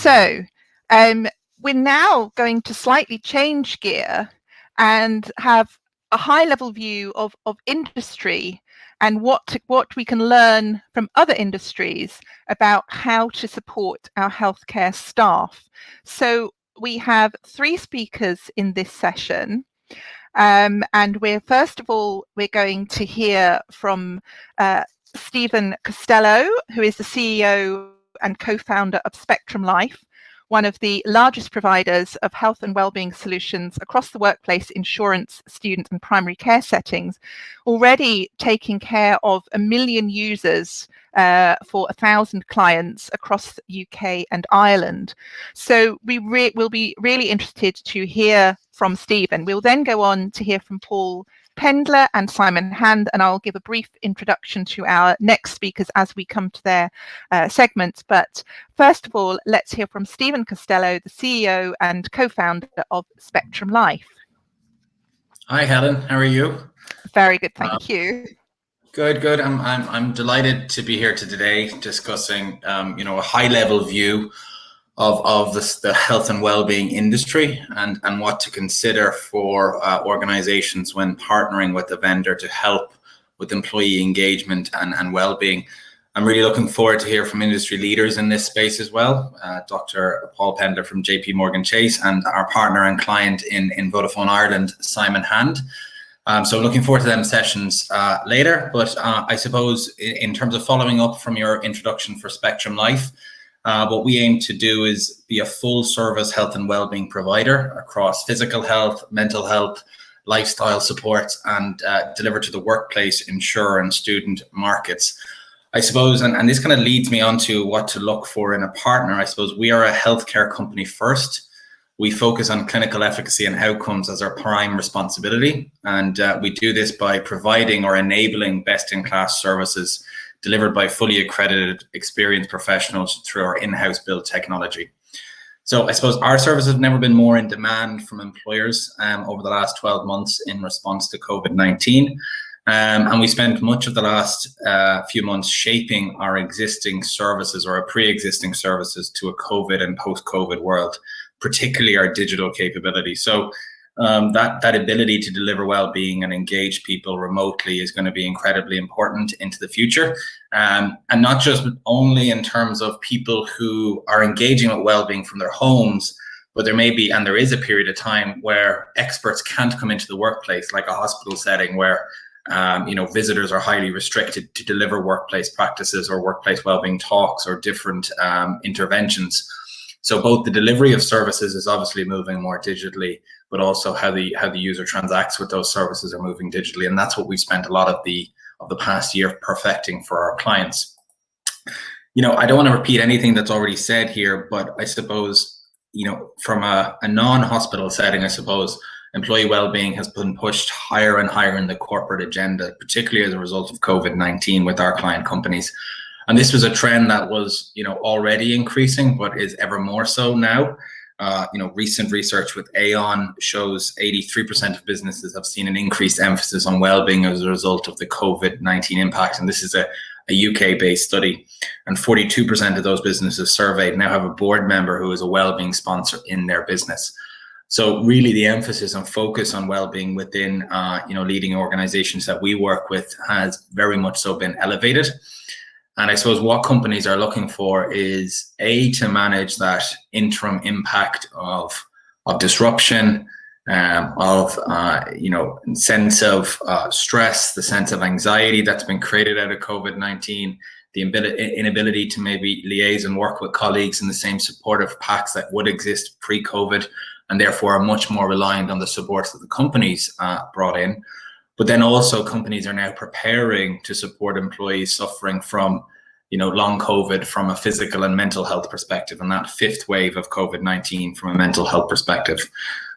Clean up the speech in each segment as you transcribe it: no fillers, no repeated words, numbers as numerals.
So we're now going to slightly change gear and have a high-level view of industry and what we can learn from other industries about how to support our healthcare staff. So we have 3 speakers in this session. And first of all, we're going to hear from Stephen Costello, who is the CEO and co-founder of Spectrum.Life, one of the largest providers of health and wellbeing solutions across the workplace, insurance, student and primary care settings, already taking care of 1 million users for 1,000 clients across the UK and Ireland. So we will be really interested to hear from Stephen. We'll then go on to hear from Paul Pendler and Simon Hand, and I'll give a brief introduction to our next speakers as we come to their segments. But first of all, let's hear from Stephen Costello, the CEO and co-founder of Spectrum.Life. Hi, Helen. How are you? Very good, thank you. Good. I'm delighted to be here today discussing, a high-level view of the health and well-being industry and what to consider for organizations when partnering with a vendor to help with employee engagement and well-being. I'm really looking forward to hear from industry leaders in this space as well, Dr. Paul Pendler from JPMorgan Chase and our partner and client in Vodafone Ireland, Simon Hand. So looking forward to them sessions later, but I suppose in terms of following up from your introduction for Spectrum.Life, what we aim to do is be a full service health and wellbeing provider across physical health, mental health, lifestyle supports, and deliver to the workplace, insurer and student markets. I suppose, and this kind of leads me on to what to look for in a partner. I suppose we are a healthcare company first. We focus on clinical efficacy and outcomes as our prime responsibility. And we do this by providing or enabling best-in-class services delivered by fully accredited, experienced professionals through our in-house built technology. So I suppose our services have never been more in demand from employers over the last 12 months in response to COVID-19. And we spent much of the last few months shaping our existing services or our pre-existing services to a COVID and post-COVID world, particularly our digital capability. So that ability to deliver well-being and engage people remotely is going to be incredibly important into the future. And not just only in terms of people who are engaging with well-being from their homes, but there may be, and there is a period of time where experts can't come into the workplace, like a hospital setting where visitors are highly restricted to deliver workplace practices or workplace wellbeing talks or different interventions. So both the delivery of services is obviously moving more digitally, but also how the user transacts with those services are moving digitally, and that's what we've spent a lot of the past year perfecting for our clients. I don't want to repeat anything that's already said here, but I suppose from a non-hospital setting, I suppose employee well-being has been pushed higher and higher in the corporate agenda, particularly as a result of COVID-19 with our client companies. And this was a trend that was, already increasing, but is ever more so now. Recent research with Aon shows 83% of businesses have seen an increased emphasis on well-being as a result of the COVID-19 impact. And this is a UK-based study. And 42% of those businesses surveyed now have a board member who is a well-being sponsor in their business. So really the emphasis and focus on well-being within, leading organizations that we work with has very much so been elevated. And I suppose what companies are looking for is to manage that interim impact of disruption, sense of stress, the sense of anxiety that's been created out of COVID-19, the inability to maybe liaise and work with colleagues in the same supportive packs that would exist pre-COVID, and therefore are much more reliant on the supports that the companies brought in. But then also companies are now preparing to support employees suffering from, long COVID from a physical and mental health perspective, and that fifth wave of COVID-19 from a mental health perspective.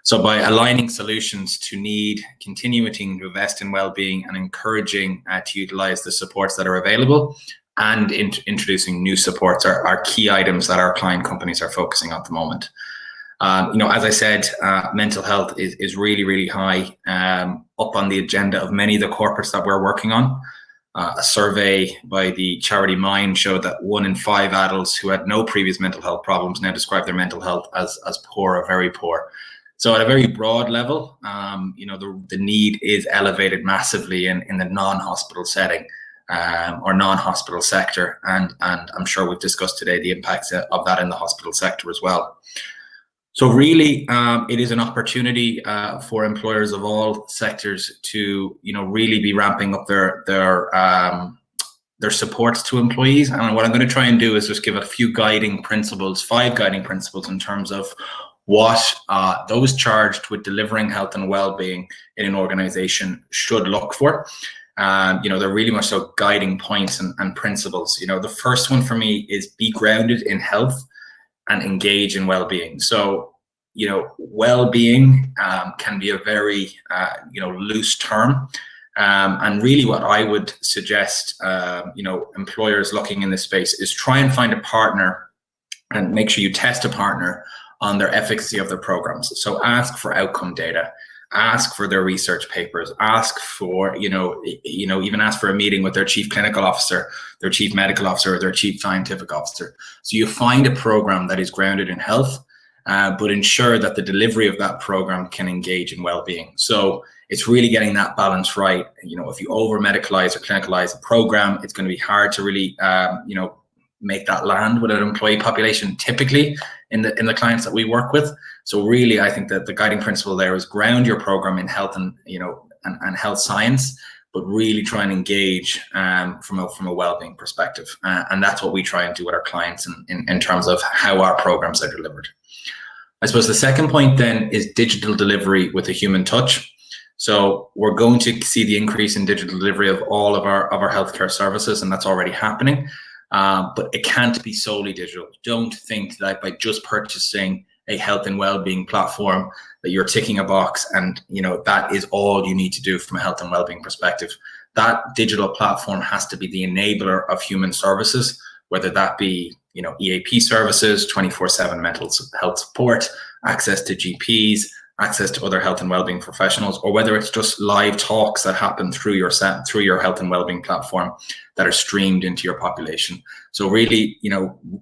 So by aligning solutions to need, continuing to invest in well-being and encouraging to utilize the supports that are available and introducing new supports are key items that our client companies are focusing on at the moment. As I said, mental health is really, really high up on the agenda of many of the corporates that we're working on. A survey by the charity Mind showed that 1 in 5 adults who had no previous mental health problems now describe their mental health as poor or very poor. So at a very broad level, the need is elevated massively in the non-hospital setting or non-hospital sector. And I'm sure we've discussed today the impacts of that in the hospital sector as well. So really, it is an opportunity for employers of all sectors to, really be ramping up their supports to employees. And what I'm going to try and do is just give a few guiding principles, 5 guiding principles in terms of what those charged with delivering health and well-being in an organization should look for. They're really much so guiding points and principles. The first one for me is be grounded in health and engage in well-being. So, well-being can be a very, loose term. And really what I would suggest, employers looking in this space is try and find a partner and make sure you test a partner on their efficacy of their programs. So ask for outcome data, ask for their research papers, ask for, even ask for a meeting with their chief clinical officer, their chief medical officer, or their chief scientific officer. So you find a program that is grounded in health, but ensure that the delivery of that program can engage in well-being. So it's really getting that balance right. If you over medicalize or clinicalize a program, it's going to be hard to really, make that land with an employee population typically in the clients that we work with. So really, I think that the guiding principle there is ground your program in health and health science, but really try and engage from a well-being perspective. And that's what we try and do with our clients in terms of how our programs are delivered. I suppose the second point then is digital delivery with a human touch. So we're going to see the increase in digital delivery of all of our healthcare services, and that's already happening. But it can't be solely digital. Don't think that by just purchasing a health and well-being platform that you're ticking a box and that is all you need to do from a health and well-being perspective. That digital platform has to be the enabler of human services, whether that be EAP services, 24/7 mental health support, access to GPs, access to other health and wellbeing professionals, or whether it's just live talks that happen through your health and wellbeing platform that are streamed into your population. So really,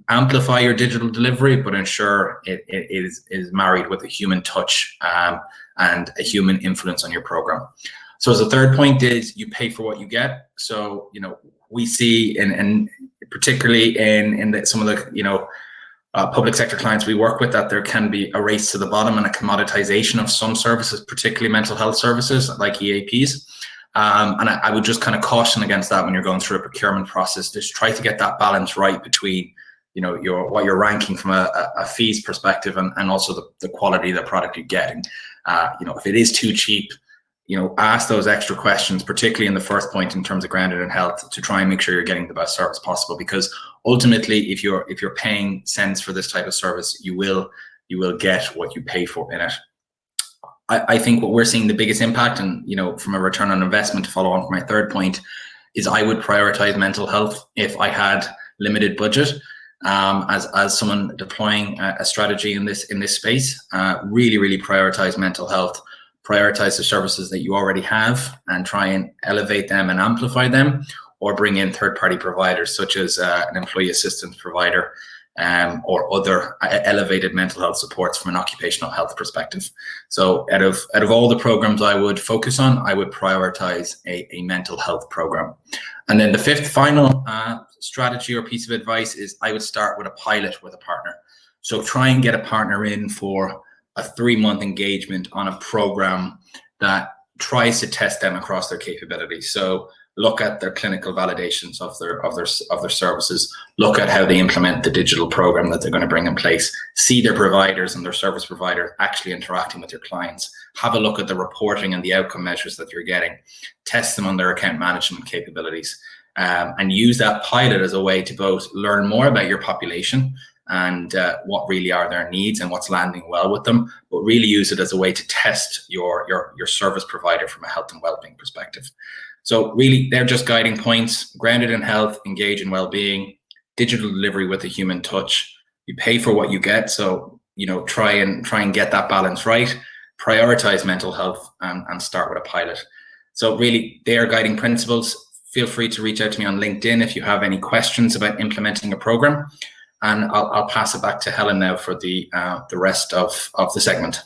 amplify your digital delivery, but ensure it is married with a human touch and a human influence on your program. So as a third point is you pay for what you get. So, we see, and particularly in some of the, public sector clients we work with, that there can be a race to the bottom and a commoditization of some services, particularly mental health services like EAPs. And I would just kind of caution against that when you're going through a procurement process. Just try to get that balance right between, what you're ranking from a fees perspective and also the quality of the product you're getting. If it is too cheap, ask those extra questions, particularly in the first point in terms of grounded in health, to try and make sure you're getting the best service possible. Because ultimately, if you're paying cents for this type of service, you will get what you pay for in it. I think what we're seeing the biggest impact, and from a return on investment, to follow on from my third point, is I would prioritize mental health if I had limited budget. As someone deploying a strategy in this space, really prioritize mental health. Prioritize the services that you already have and try and elevate them and amplify them, or bring in third-party providers such as an employee assistance provider or other elevated mental health supports from an occupational health perspective. So out of all the programs I would focus on, I would prioritize a mental health program. And then the fifth final strategy or piece of advice is I would start with a pilot with a partner. So try and get a partner in for a 3-month engagement on a program that tries to test them across their capabilities. So look at their clinical validations of their services, look at how they implement the digital program that they're going to bring in place, see their providers and their service provider actually interacting with your clients, have a look at the reporting and the outcome measures that you're getting, test them on their account management capabilities, and use that pilot as a way to both learn more about your population and what really are their needs and what's landing well with them, but really use it as a way to test your service provider from a health and wellbeing perspective. So really, they're just guiding points: grounded in health, engage in wellbeing, digital delivery with a human touch. You pay for what you get, so try and get that balance right. Prioritize mental health and start with a pilot. So really, they are guiding principles. feel free to reach out to me on LinkedIn if you have any questions about implementing a program. And I'll pass it back to Helen now for the rest of the segment.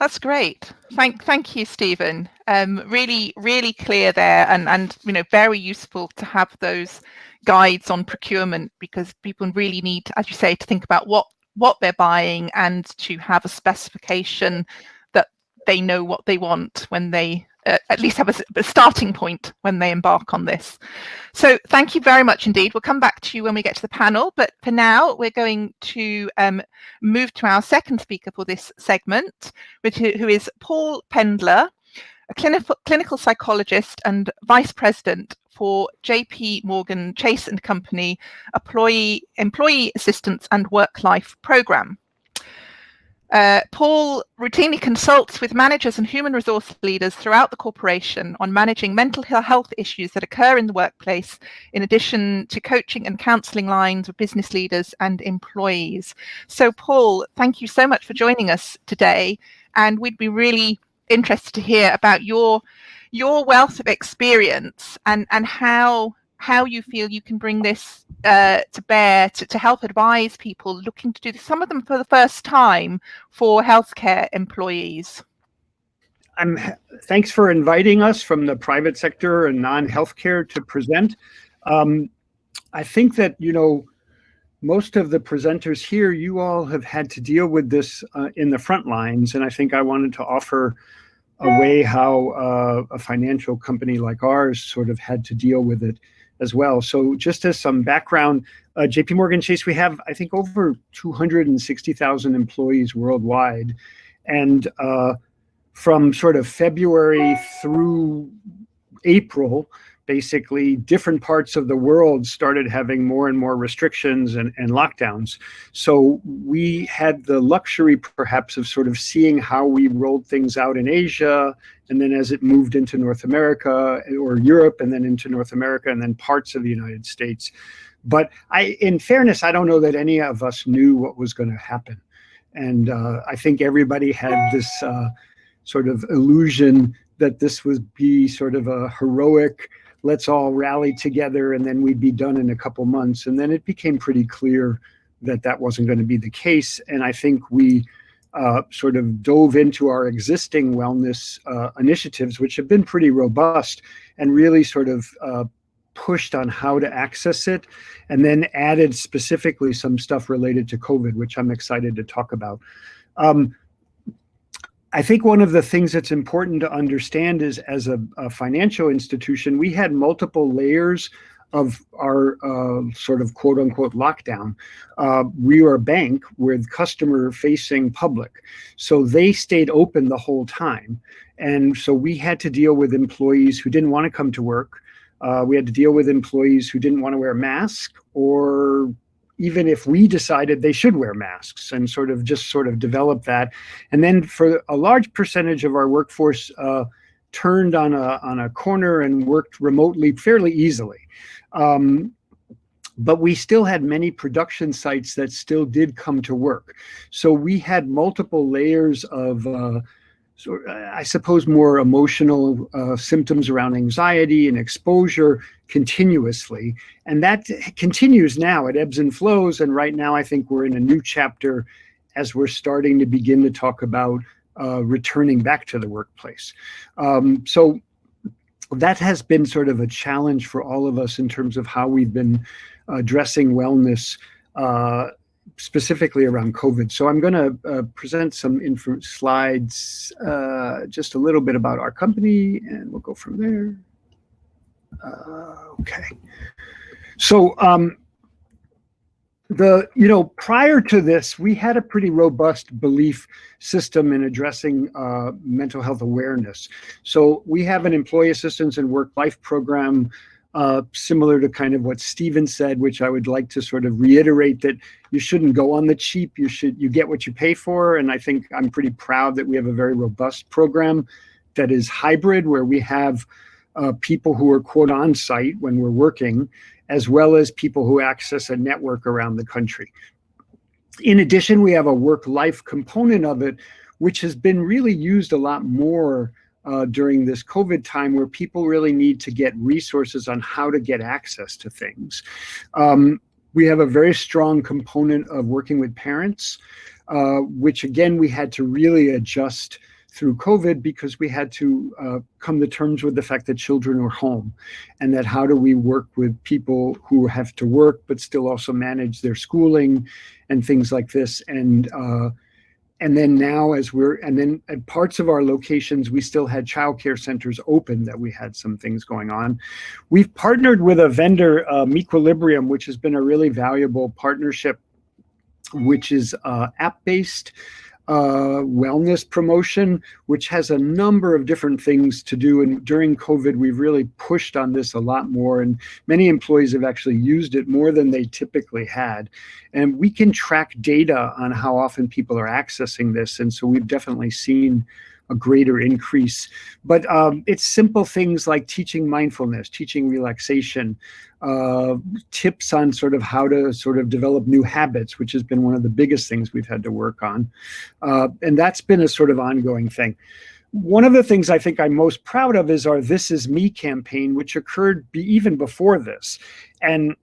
That's great. Thank you, Stephen. Really clear there, and very useful to have those guides on procurement, because people really need, as you say, to think about what they're buying and to have a specification that they know what they want when they at least have a starting point when they embark on this. So thank you very much indeed. We'll come back to you when we get to the panel, but for now we're going to move to our second speaker for this segment, who is Paul Pendler, a clinical psychologist and vice president for JPMorgan Chase & Company Employee Assistance and Work-Life Program. Paul routinely consults with managers and human resource leaders throughout the corporation on managing mental health issues that occur in the workplace, in addition to coaching and counselling lines with business leaders and employees. So Paul, thank you so much for joining us today, and we'd be really interested to hear about your wealth of experience and how you feel you can bring this to bear to help advise people looking to do this, some of them for the first time, for healthcare employees. Thanks for inviting us from the private sector and non-healthcare to present. I think that, most of the presenters here, you all have had to deal with this in the front lines, and I think I wanted to offer a way how a financial company like ours sort of had to deal with it as well. So just as some background, JPMorgan Chase, we have, I think, over 260,000 employees worldwide. And from sort of February through April, basically different parts of the world started having more and more restrictions and lockdowns. So we had the luxury perhaps of sort of seeing how we rolled things out in Asia, and then as it moved into North America or Europe, and then into North America, and then parts of the United States. But in fairness, I don't know that any of us knew what was going to happen. And I think everybody had this sort of illusion that this would be sort of a heroic, let's all rally together and then we'd be done in a couple months. And then it became pretty clear that that wasn't going to be the case. And I think we sort of dove into our existing wellness initiatives, which have been pretty robust, and really sort of pushed on how to access it, and then added specifically some stuff related to COVID, which I'm excited to talk about. I think one of the things that's important to understand is, as a financial institution, we had multiple layers of our sort of quote unquote lockdown. We were a bank with customer facing public. So they stayed open the whole time. And so we had to deal with employees who didn't want to come to work. We had to deal with employees who didn't want to wear a mask, or even if we decided they should wear masks, and sort of develop that. And then for a large percentage of our workforce turned on a corner and worked remotely fairly easily. But we still had many production sites that still did come to work. So we had multiple layers of, I suppose, more emotional symptoms around anxiety and exposure continuously. And that continues now. It ebbs and flows. And right now, I think we're in a new chapter as we're starting to begin to talk about returning back to the workplace. So that has been sort of a challenge for all of us in terms of how we've been addressing wellness, specifically around COVID. So I'm going to present some slides, just a little bit about our company, and we'll go from there. Okay. So prior to this, we had a pretty robust belief system in addressing mental health awareness. So we have an employee assistance and work-life program, similar to kind of what Stephen said, which I would like to sort of reiterate, that you shouldn't go on the cheap. You get what you pay for. And I think I'm pretty proud that we have a very robust program that is hybrid, where we have people who are quote on site when we're working, as well as people who access a network around the country. In addition, we have a work-life component of it, which has been really used a lot more during this COVID time, where people really need to get resources on how to get access to things. We have a very strong component of working with parents, which again, we had to really adjust through COVID, because we had to come to terms with the fact that children are home, and that how do we work with people who have to work but still also manage their schooling and things like this. And then now, and then at parts of our locations, we still had childcare centers open, that we had some things going on. We've partnered with a vendor, Mequilibrium, which has been a really valuable partnership, which is app-based wellness promotion, which has a number of different things to do. And during COVID, we've really pushed on this a lot more, and many employees have actually used it more than they typically had. And we can track data on how often people are accessing this. And so we've definitely seen a greater increase. But it's simple things like teaching mindfulness, teaching relaxation, tips on sort of how to sort of develop new habits, which has been one of the biggest things we've had to work on. And that's been a sort of ongoing thing. One of the things I think I'm most proud of is our This Is Me campaign, which occurred even before this. And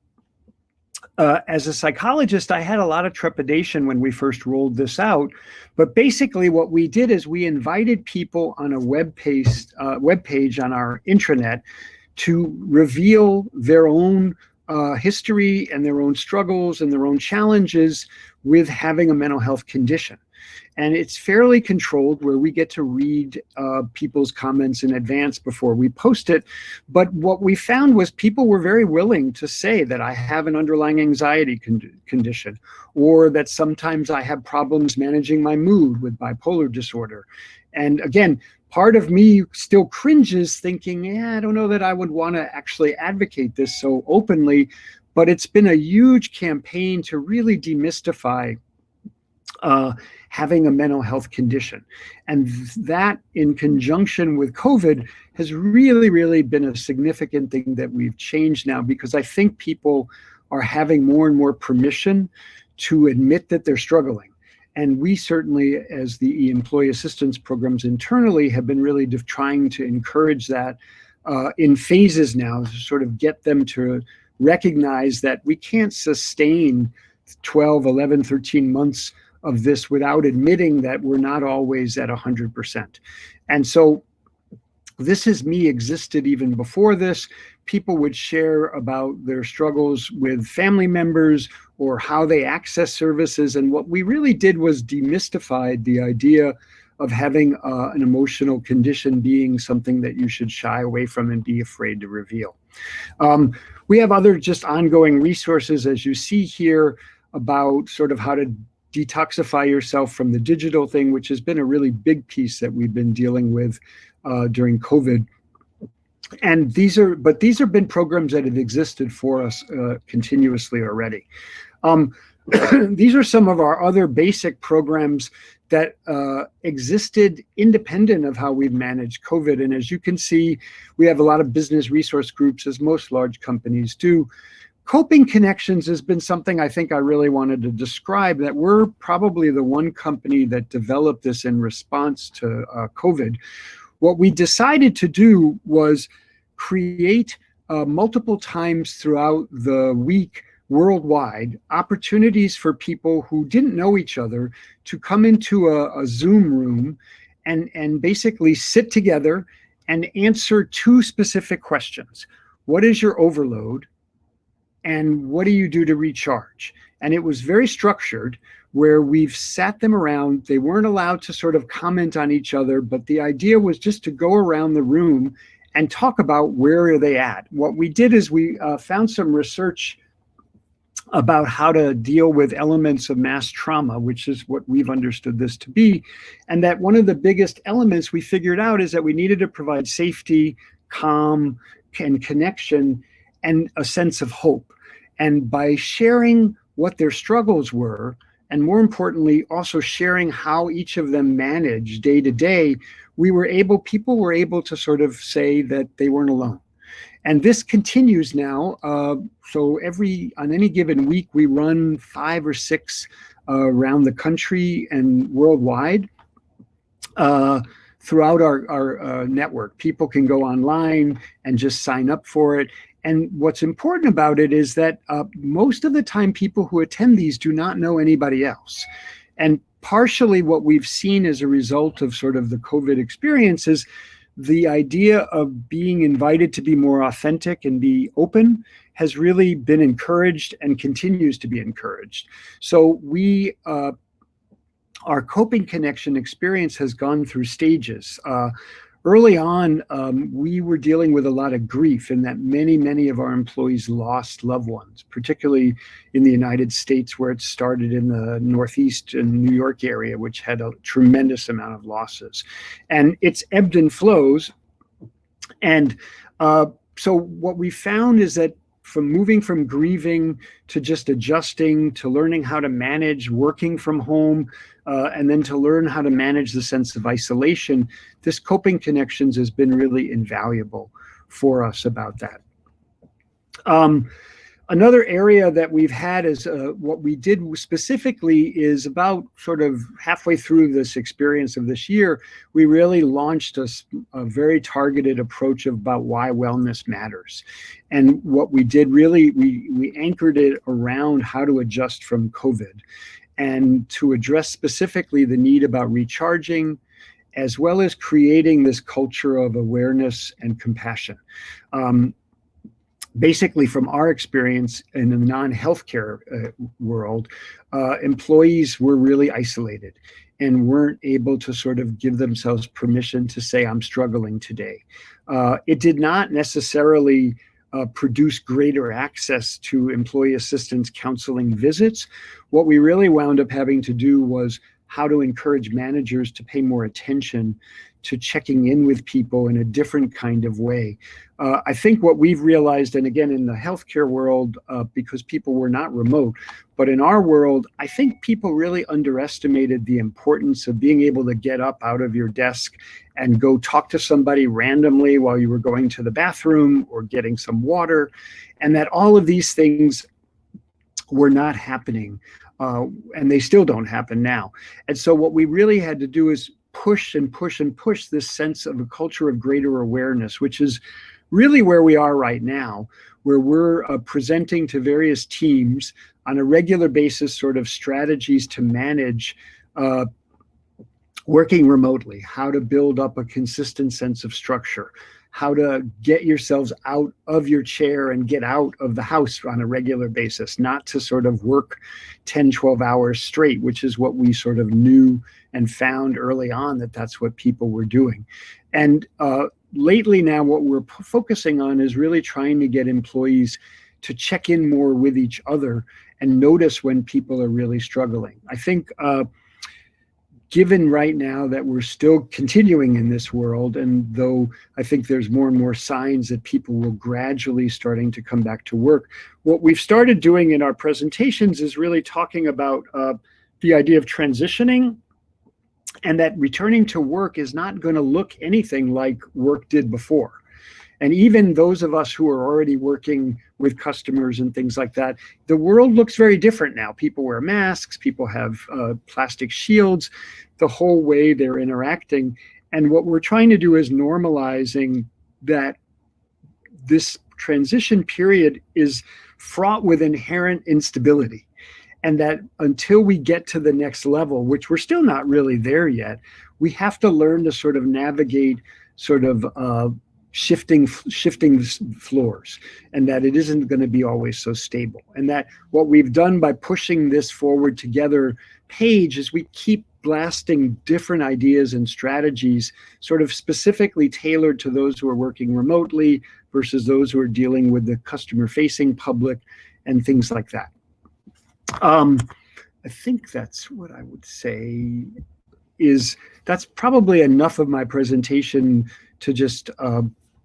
as a psychologist, I had a lot of trepidation when we first rolled this out. But basically what we did is we invited people on a web page on our intranet to reveal their own history and their own struggles and their own challenges with having a mental health condition. And it's fairly controlled, where we get to read people's comments in advance before we post it. But what we found was people were very willing to say that I have an underlying anxiety condition, or that sometimes I have problems managing my mood with bipolar disorder. And again, part of me still cringes thinking, yeah, I don't know that I would want to actually advocate this so openly. But it's been a huge campaign to really demystify having a mental health condition. And that, in conjunction with COVID, has really, really been a significant thing that we've changed now, because I think people are having more and more permission to admit that they're struggling. And we certainly, as the employee assistance programs internally, have been really trying to encourage that in phases now, to sort of get them to recognize that we can't sustain 12, 11, 13 months of this without admitting that we're not always at 100%. And so This Is Me existed even before this. People would share about their struggles with family members or how they access services. And what we really did was demystify the idea of having an emotional condition being something that you should shy away from and be afraid to reveal. We have other just ongoing resources, as you see here, about sort of how to detoxify yourself from the digital thing, which has been a really big piece that we've been dealing with during COVID. And these have been programs that have existed for us continuously already. These are some of our other basic programs that existed independent of how we've managed COVID. And as you can see, we have a lot of business resource groups, as most large companies do. Coping Connections has been something I think I really wanted to describe, that we're probably the one company that developed this in response to COVID. What we decided to do was create multiple times throughout the week worldwide opportunities for people who didn't know each other to come into a Zoom room and basically sit together and answer two specific questions. What is your overload? And what do you do to recharge? And it was very structured, where we've sat them around. They weren't allowed to sort of comment on each other, but the idea was just to go around the room and talk about where are they at. What we did is we found some research about how to deal with elements of mass trauma, which is what we've understood this to be. And that one of the biggest elements we figured out is that we needed to provide safety, calm, and connection, and a sense of hope. And by sharing what their struggles were, and more importantly, also sharing how each of them managed day to day, people were able to sort of say that they weren't alone. And this continues now. So on any given week, we run 5 or 6 around the country and worldwide. throughout our network. People can go online and just sign up for it. And what's important about it is that most of the time people who attend these do not know anybody else. And partially what we've seen as a result of sort of the COVID experience is the idea of being invited to be more authentic and be open has really been encouraged and continues to be encouraged. So our Coping Connection experience has gone through stages. Early on, we were dealing with a lot of grief in that many of our employees lost loved ones, particularly in the United States, where it started in the Northeast and New York area, which had a tremendous amount of losses. And it's ebbed and flows. And so what we found is that moving from grieving to just adjusting to learning how to manage working from home, and then to learn how to manage the sense of isolation, this Coping Connections has been really invaluable for us about that. Another area that we've had is what we did specifically is about sort of halfway through this experience of this year, we really launched a very targeted approach about why wellness matters. And what we did really, we anchored it around how to adjust from COVID and to address specifically the need about recharging, as well as creating this culture of awareness and compassion. Basically, from our experience in the non-healthcare world, employees were really isolated and weren't able to sort of give themselves permission to say, I'm struggling today. It did not necessarily produce greater access to employee assistance counseling visits. What we really wound up having to do was how to encourage managers to pay more attention to checking in with people in a different kind of way. I think what we've realized, and again in the healthcare world, because people were not remote, but in our world, I think people really underestimated the importance of being able to get up out of your desk and go talk to somebody randomly while you were going to the bathroom or getting some water, and that all of these things were not happening, and they still don't happen now. And so what we really had to do is push this sense of a culture of greater awareness, which is really where we are right now, where we're presenting to various teams on a regular basis sort of strategies to manage working remotely, how to build up a consistent sense of structure, how to get yourselves out of your chair and get out of the house on a regular basis, not to sort of work 10, 12 hours straight, which is what we sort of knew and found early on that that's what people were doing. And lately now what we're focusing on is really trying to get employees to check in more with each other and notice when people are really struggling. I think given right now that we're still continuing in this world, and though I think there's more and more signs that people will gradually starting to come back to work, what we've started doing in our presentations is really talking about the idea of transitioning, and that returning to work is not going to look anything like work did before. And even those of us who are already working with customers and things like that, the world looks very different now. People wear masks, people have plastic shields, the whole way they're interacting. And what we're trying to do is normalizing that this transition period is fraught with inherent instability. And that until we get to the next level, which we're still not really there yet, we have to learn to sort of navigate sort of shifting floors, and that it isn't going to be always so stable. And that what we've done by pushing this forward together page is we keep blasting different ideas and strategies sort of specifically tailored to those who are working remotely versus those who are dealing with the customer facing public and things like that. I think that's what I would say is that's probably enough of my presentation to just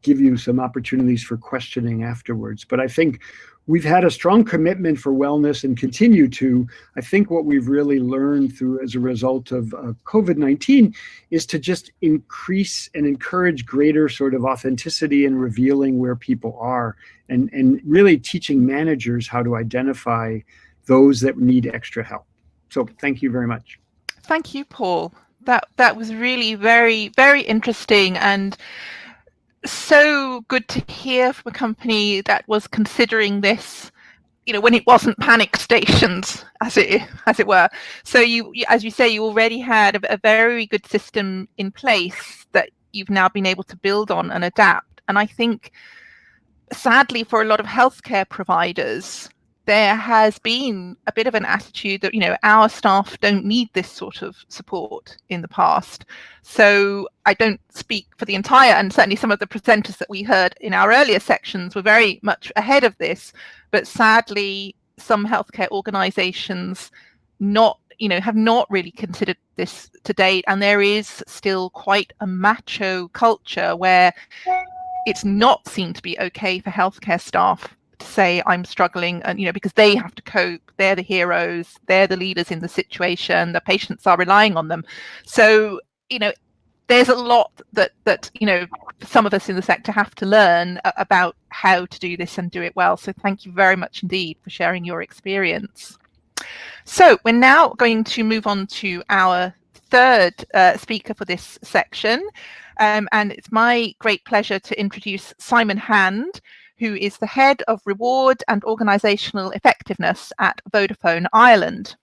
give you some opportunities for questioning afterwards. But I think we've had a strong commitment for wellness and continue to. I think what we've really learned through as a result of COVID-19 is to just increase and encourage greater sort of authenticity and revealing where people are, and really teaching managers how to identify those that need extra help. So thank you very much. Thank you, Paul. That was really very, very interesting, and so good to hear from a company that was considering this, when it wasn't panic stations, as it were. So you, as you say, you already had a very good system in place that you've now been able to build on and adapt. And I think, sadly, for a lot of healthcare providers, there has been a bit of an attitude that, our staff don't need this sort of support in the past. So I don't speak for the entire, and certainly some of the presenters that we heard in our earlier sections were very much ahead of this. But sadly, some healthcare organisations have not really considered this to date. And there is still quite a macho culture where it's not seen to be okay for healthcare staff to say I'm struggling, and because they have to cope, they're the heroes, they're the leaders in the situation, the patients are relying on them. So there's a lot that some of us in the sector have to learn about how to do this and do it well. So thank you very much indeed for sharing your experience. So we're now going to move on to our third speaker for this section, and it's my great pleasure to introduce Simon Hand, who is the Head of Reward and Organisational Effectiveness at Vodafone Ireland.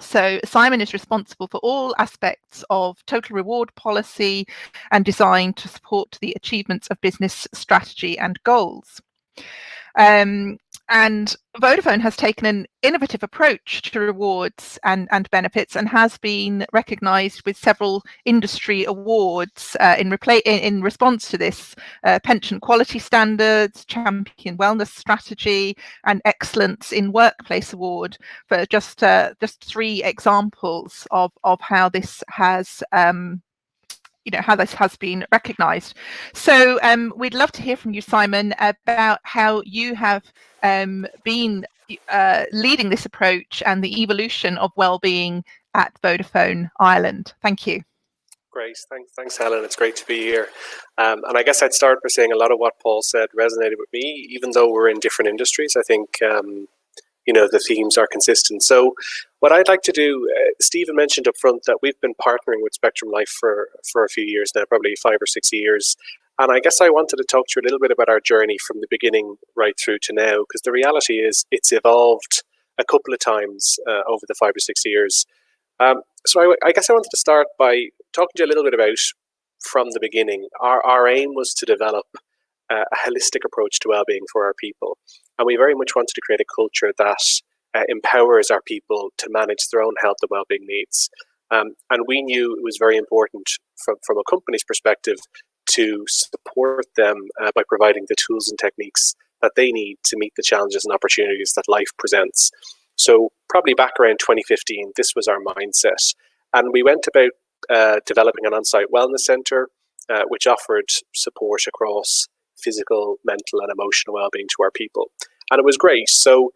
So Simon is responsible for all aspects of total reward policy and design to support the achievements of business strategy and goals. And Vodafone has taken an innovative approach to rewards and benefits, and has been recognised with several industry awards in response to this: pension quality standards, champion wellness strategy, and excellence in workplace award, for just 3 examples of how this has how this has been recognised. So we'd love to hear from you, Simon, about how you have been leading this approach and the evolution of wellbeing at Vodafone Ireland. Thank you. Great, thanks, Helen. It's great to be here. And I guess I'd start by saying a lot of what Paul said resonated with me, even though we're in different industries. I think the themes are consistent. So what I'd like to do, Stephen mentioned up front that we've been partnering with Spectrum.Life for a few years now, probably 5 or 6 years. And I guess I wanted to talk to you a little bit about our journey from the beginning right through to now, because the reality is it's evolved a couple of times over the 5 or 6 years. So I guess I wanted to start by talking to you a little bit about, from the beginning, our aim was to develop a holistic approach to wellbeing for our people. And we very much wanted to create a culture that empowers our people to manage their own health and wellbeing needs. And we knew it was very important from a company's perspective to support them by providing the tools and techniques that they need to meet the challenges and opportunities that life presents. So probably back around 2015, this was our mindset. And we went about developing an on-site wellness centre, which offered support across physical, mental and emotional wellbeing to our people. And it was great. So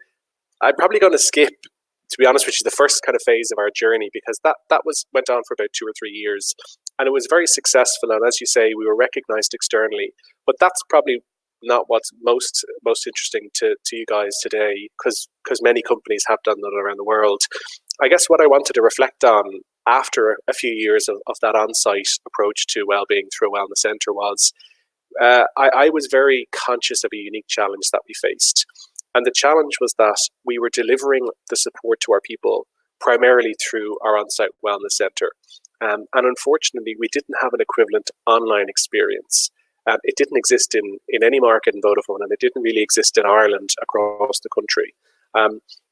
I'm probably going to skip, to be honest with you, the first kind of phase of our journey, because that went on for about 2 or 3 years. And it was very successful. And as you say, we were recognised externally. But that's probably not what's most interesting to you guys today, because many companies have done that around the world. I guess what I wanted to reflect on after a few years of that on-site approach to wellbeing through a wellness centre was I was very conscious of a unique challenge that we faced. And the challenge was that we were delivering the support to our people primarily through our on-site wellness centre. And unfortunately, we didn't have an equivalent online experience. It didn't exist in any market in Vodafone, and it didn't really exist in Ireland across the country.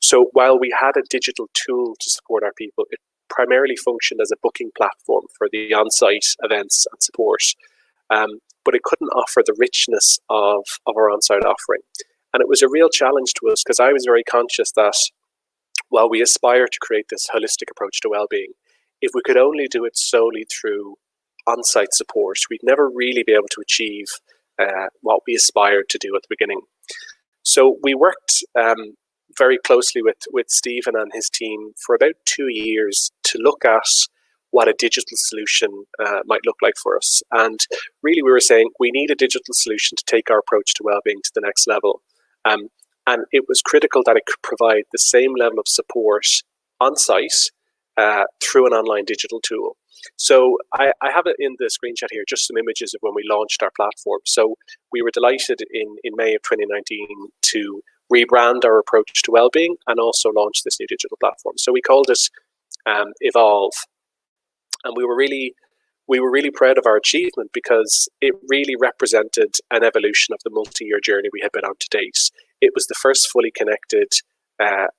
So while we had a digital tool to support our people, it primarily functioned as a booking platform for the on-site events and support. But it couldn't offer the richness of our on-site offering. And it was a real challenge to us, because I was very conscious that while we aspire to create this holistic approach to wellbeing, if we could only do it solely through on-site support, we'd never really be able to achieve what we aspired to do at the beginning. So we worked very closely with Stephen and his team for about 2 years to look at what a digital solution might look like for us. And really we were saying we need a digital solution to take our approach to wellbeing to the next level. And it was critical that it could provide the same level of support on site through an online digital tool. So I have it in the screenshot here, just some images of when we launched our platform. So we were delighted in May of 2019 to rebrand our approach to wellbeing and also launch this new digital platform. So we called it Evolve, and we were really proud of our achievement because it really represented an evolution of the multi-year journey we had been on to date. It was the first fully connected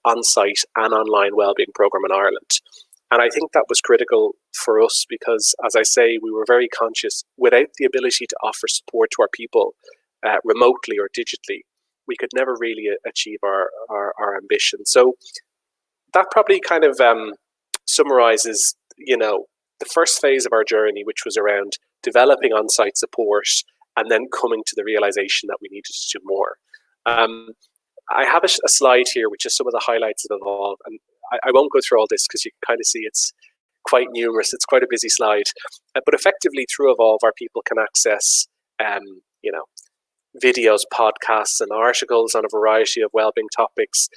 on-site and online wellbeing program in Ireland. And I think that was critical for us because, as I say, we were very conscious without the ability to offer support to our people remotely or digitally, we could never really achieve our ambition. So that probably kind of summarizes, the first phase of our journey, which was around developing on-site support and then coming to the realization that we needed to do more. I have a slide here, which is some of the highlights of Evolve, and I won't go through all this because you can kind of see it's quite numerous. It's quite a busy slide. But effectively, through Evolve, our people can access, videos, podcasts, and articles on a variety of wellbeing topics.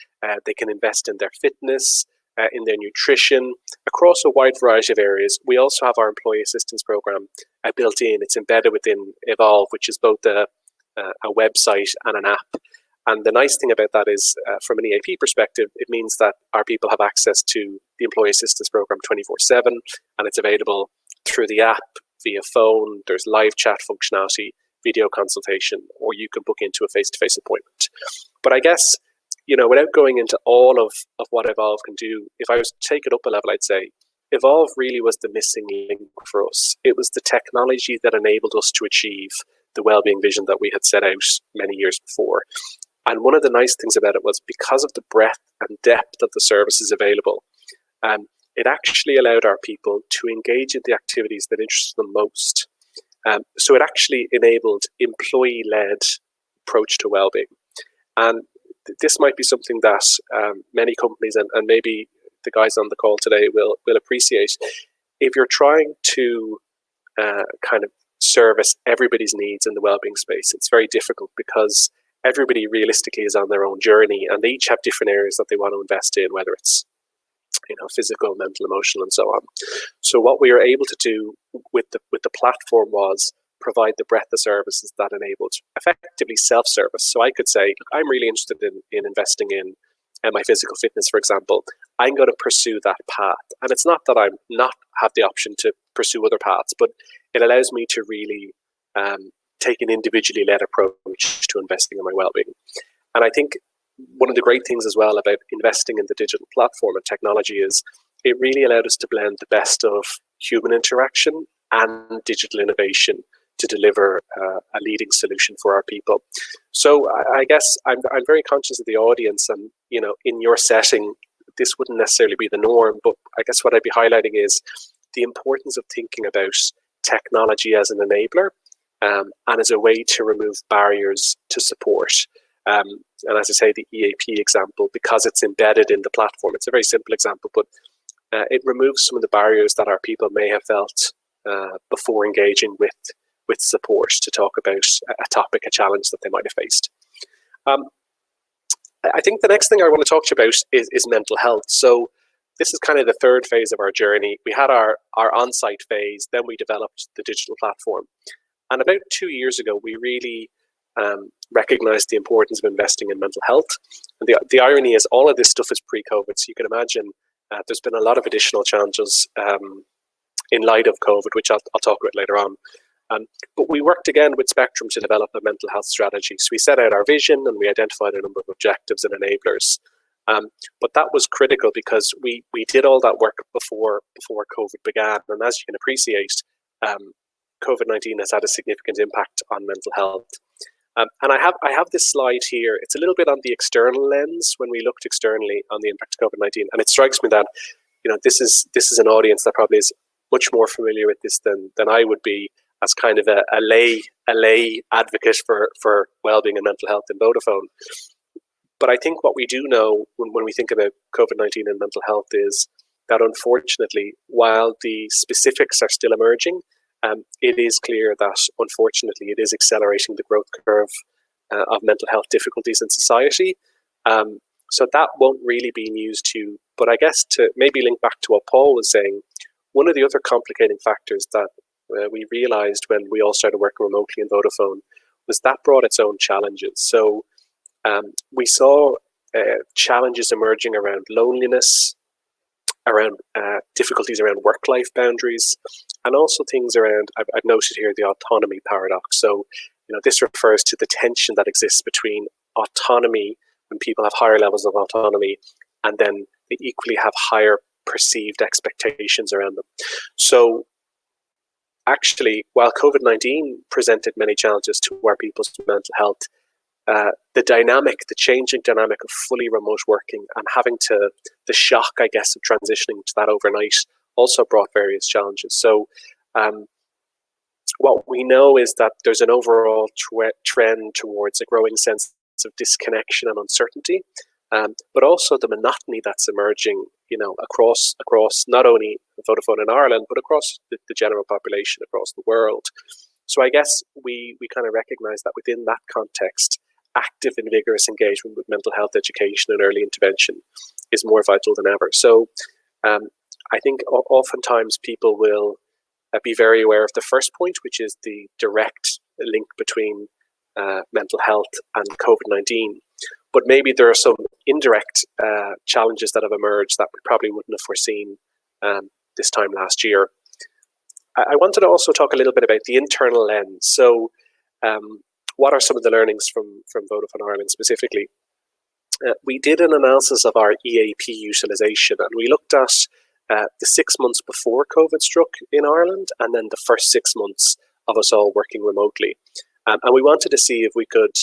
They can invest in their fitness, in their nutrition, across a wide variety of areas. We also have our employee assistance program built in. It's embedded within Evolve, which is both a website and an app. And the nice thing about that is, from an EAP perspective, it means that our people have access to the employee assistance program 24/7, and it's available through the app, via phone. There's live chat functionality, video consultation, or you can book into a face-to-face appointment. But I guess, without going into all of what Evolve can do, if I was to take it up a level, I'd say Evolve really was the missing link for us. It was the technology that enabled us to achieve the wellbeing vision that we had set out many years before. And one of the nice things about it was because of the breadth and depth of the services available, it actually allowed our people to engage in the activities that interested them most. So it actually enabled employee-led approach to wellbeing. And this might be something that many companies and maybe the guys on the call today will appreciate. If you're trying to kind of service everybody's needs in the wellbeing space, it's very difficult because everybody realistically is on their own journey and they each have different areas that they want to invest in, whether it's physical, mental, emotional, and so on. So what we were able to do with the platform was provide the breadth of services that enabled effectively self-service. So I could say, look, I'm really interested in investing in my physical fitness, for example. I'm going to pursue that path. And it's not that I'm not have the option to pursue other paths, but it allows me to really take an individually led approach to investing in my well-being. And I think one of the great things as well about investing in the digital platform and technology is it really allowed us to blend the best of human interaction and digital innovation to deliver a leading solution for our people. So I guess I'm very conscious of the audience, and in your setting, this wouldn't necessarily be the norm, but I guess what I'd be highlighting is the importance of thinking about technology as an enabler and as a way to remove barriers to support. And as I say, the EAP example, because it's embedded in the platform, it's a very simple example, but it removes some of the barriers that our people may have felt before engaging with support to talk about a topic, a challenge that they might have faced. I think the next thing I want to talk to you about is mental health. So this is kind of the third phase of our journey. We had our on-site phase, then we developed the digital platform. And about 2 years ago, we really recognized the importance of investing in mental health. And the irony is all of this stuff is pre-COVID, so you can imagine there's been a lot of additional challenges in light of COVID, which I'll talk about later on. But we worked again with Spectrum to develop a mental health strategy. So we set out our vision and we identified a number of objectives and enablers. But that was critical because we did all that work before COVID began. And as you can appreciate, COVID-19 has had a significant impact on mental health. And I have this slide here. It's a little bit on the external lens when we looked externally on the impact of COVID-19. And it strikes me that this is an audience that probably is much more familiar with this than I would be, as kind of a lay advocate for wellbeing and mental health in Vodafone. But I think what we do know when we think about COVID-19 and mental health is that unfortunately, while the specifics are still emerging, it is clear that unfortunately it is accelerating the growth curve of mental health difficulties in society. So that won't really be news to But I guess to maybe link back to what Paul was saying, one of the other complicating factors that we realized when we all started working remotely in Vodafone was that brought its own challenges. So we saw challenges emerging around loneliness, around difficulties around work-life boundaries, and also things around, I've noted here, the autonomy paradox. So, this refers to the tension that exists between autonomy, when people have higher levels of autonomy, and then they equally have higher perceived expectations around them. So actually, while COVID-19 presented many challenges to our people's mental health, the changing dynamic of fully remote working and having the shock, I guess, of transitioning to that overnight also brought various challenges. So what we know is that there's an overall trend towards a growing sense of disconnection and uncertainty, but also the monotony that's emerging, across not only Vodafone in Ireland, but across the general population across the world. So I guess we kind of recognize that within that context, active and vigorous engagement with mental health education and early intervention is more vital than ever. So I think oftentimes people will be very aware of the first point, which is the direct link between mental health and COVID-19. But maybe there are some indirect challenges that have emerged that we probably wouldn't have foreseen this time last year. I wanted to also talk a little bit about the internal lens. So what are some of the learnings from Vodafone Ireland specifically? We did an analysis of our EAP utilisation, and we looked at the 6 months before COVID struck in Ireland, and then the first 6 months of us all working remotely. And we wanted to see if we could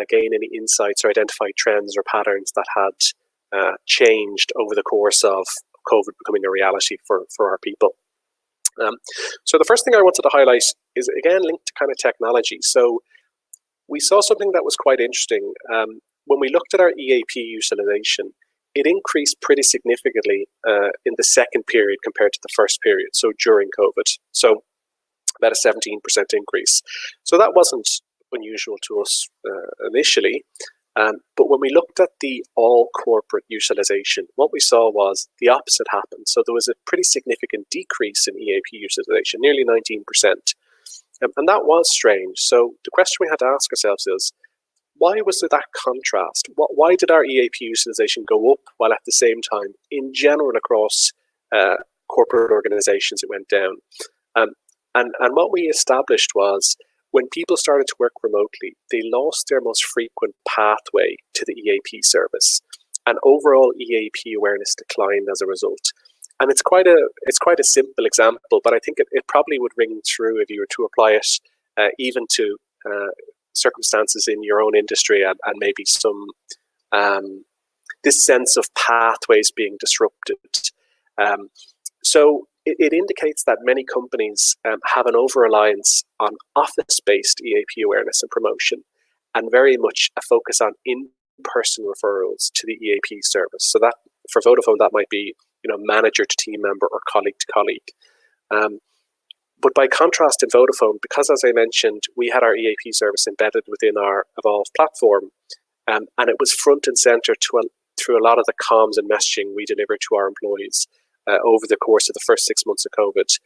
gain any insights or identify trends or patterns that had changed over the course of COVID becoming a reality for our people. So the first thing I wanted to highlight is, again, linked to kind of technology. So we saw something that was quite interesting. When we looked at our EAP utilisation, it increased pretty significantly in the second period compared to the first period, so during COVID. So about a 17% increase. So that wasn't unusual to us initially. But when we looked at the all corporate utilisation, what we saw was the opposite happened. So there was a pretty significant decrease in EAP utilisation, nearly 19%. And that was strange. So the question we had to ask ourselves is, why was there that contrast? Why did our EAP utilisation go up while at the same time, in general, across corporate organisations, it went down? And what we established was, when people started to work remotely, they lost their most frequent pathway to the EAP service, and overall EAP awareness declined as a result. And it's quite a simple example, but I think it probably would ring true if you were to apply it even to circumstances in your own industry, and maybe some this sense of pathways being disrupted. So it indicates that many companies have an over-reliance on office-based EAP awareness and promotion, and very much a focus on in-person referrals to the EAP service. So that, for Vodafone, that might be manager to team member or colleague to colleague. But by contrast, in Vodafone, because, as I mentioned, we had our EAP service embedded within our Evolve platform, and it was front and centre through a lot of the comms and messaging we delivered to our employees over the course of the first 6 months of COVID,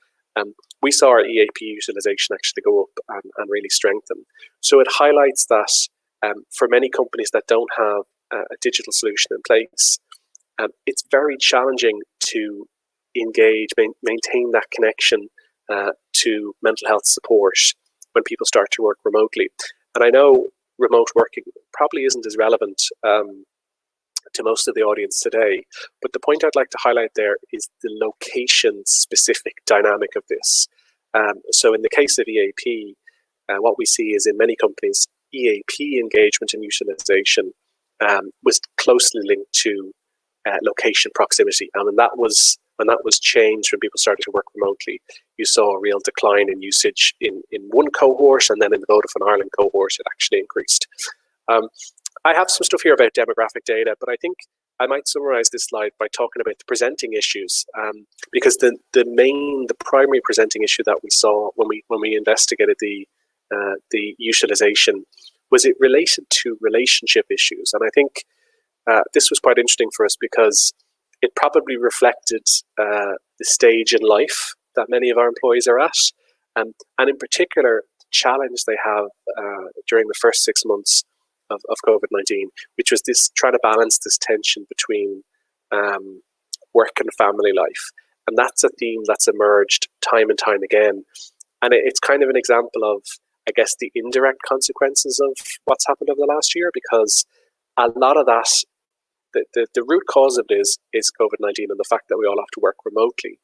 we saw our EAP utilisation actually go up and really strengthen. So it highlights that for many companies that don't have a digital solution in place, it's very challenging to engage, maintain that connection to mental health support when people start to work remotely. And I know remote working probably isn't as relevant to most of the audience today, but the point I'd like to highlight there is the location-specific dynamic of this. So in the case of EAP, what we see is in many companies, EAP engagement and utilisation was closely linked to location proximity. And when that was changed, when people started to work remotely, you saw a real decline in usage in one cohort, and then in the Vodafone Ireland cohort, it actually increased. I have some stuff here about demographic data, but I think I might summarize this slide by talking about the presenting issues, because the primary presenting issue that we saw when we investigated the utilization was it related to relationship issues. And I think this was quite interesting for us, because it probably reflected the stage in life that many of our employees are at, and in particular, the challenge they have during the first 6 months of COVID-19, which was this trying to balance this tension between work and family life. And that's a theme that's emerged time and time again. And it's kind of an example of, I guess, the indirect consequences of what's happened over the last year, because a lot of that, the root cause of it is COVID-19 and the fact that we all have to work remotely.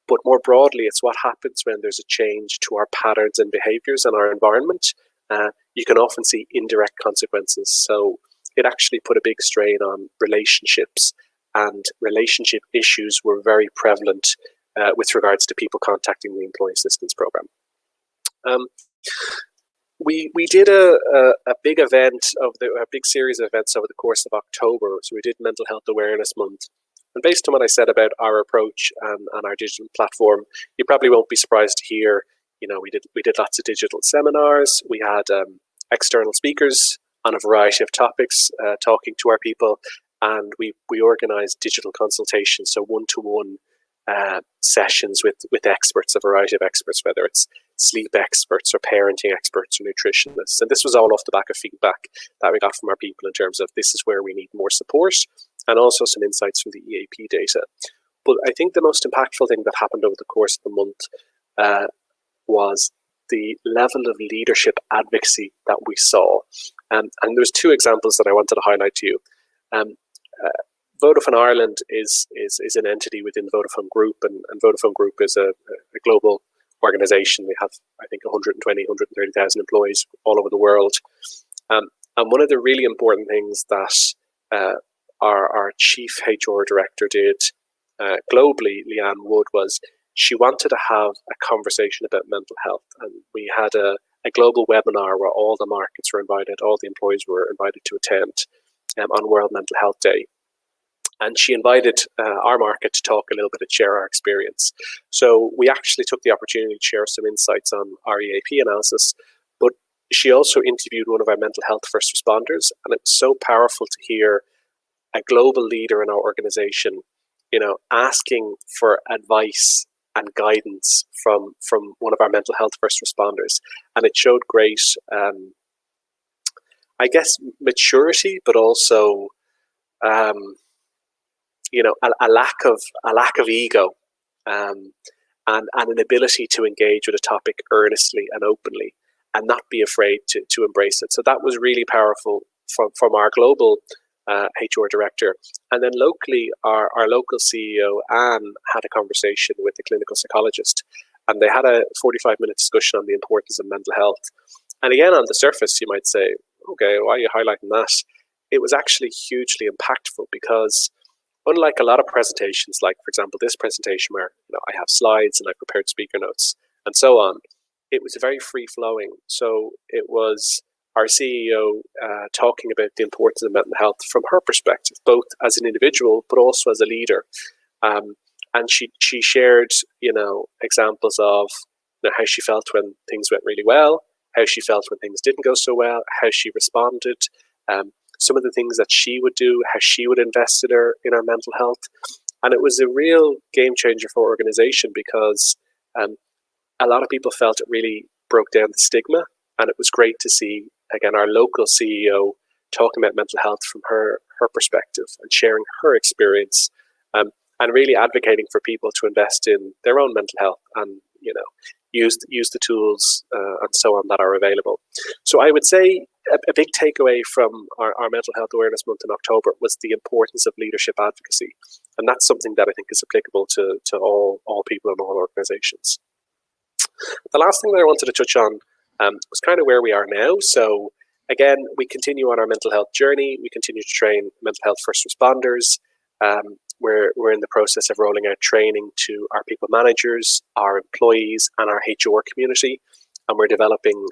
But more broadly, it's what happens when there's a change to our patterns and behaviors and our environment. You can often see indirect consequences. So it actually put a big strain on relationships, and relationship issues were very prevalent with regards to people contacting the Employee Assistance Programme. We did a big event a big series of events over the course of October. So we did Mental Health Awareness Month. And based on what I said about our approach and our digital platform, you probably won't be surprised to hear, we did lots of digital seminars. We had external speakers on a variety of topics talking to our people, and we organised digital consultations, so one-to-one sessions with experts, a variety of experts, whether it's sleep experts or parenting experts or nutritionists. And this was all off the back of feedback that we got from our people in terms of this is where we need more support, and also some insights from the EAP data. But I think the most impactful thing that happened over the course of the month was the level of leadership advocacy that we saw. And there's two examples that I wanted to highlight to you. Vodafone Ireland is an entity within the Vodafone Group, and Vodafone Group is a global organisation. They have, I think, 130,000 employees all over the world. And one of the really important things that our chief HR director did globally, Leanne Wood, was she wanted to have a conversation about mental health. And we had a global webinar where all the markets were invited, all the employees were invited to attend on World Mental Health Day. And she invited our market to talk a little bit and share our experience. So we actually took the opportunity to share some insights on our EAP analysis, but she also interviewed one of our mental health first responders. And it was so powerful to hear a global leader in our organization, asking for advice and guidance from one of our mental health first responders. And it showed great, I guess, maturity, but also, a lack of ego, and an ability to engage with a topic earnestly and openly, and not be afraid to embrace it. So that was really powerful from our global HR director. And then locally, our local CEO, Anne, had a conversation with a clinical psychologist, and they had a 45-minute discussion on the importance of mental health. And again, on the surface, you might say, okay, why are you highlighting that? It was actually hugely impactful because unlike a lot of presentations, like, for example, this presentation where I have slides and I prepared speaker notes and so on, it was very free-flowing. So it was our CEO talking about the importance of mental health from her perspective, both as an individual but also as a leader. And she shared, examples of how she felt when things went really well, how she felt when things didn't go so well, how she responded, some of the things that she would do, how she would invest in our mental health. And it was a real game changer for our organization because a lot of people felt it really broke down the stigma. And it was great to see, again, our local CEO talking about mental health from her perspective and sharing her experience, and really advocating for people to invest in their own mental health and, use the tools and so on that are available. So I would say a big takeaway from our Mental Health Awareness Month in October was the importance of leadership advocacy. And that's something that I think is applicable to all people in all organizations. The last thing that I wanted to touch on was kind of where we are now. So again, we continue on our mental health journey. We continue to train mental health first responders. We're in the process of rolling out training to our people managers, our employees, and our HR community. And we're developing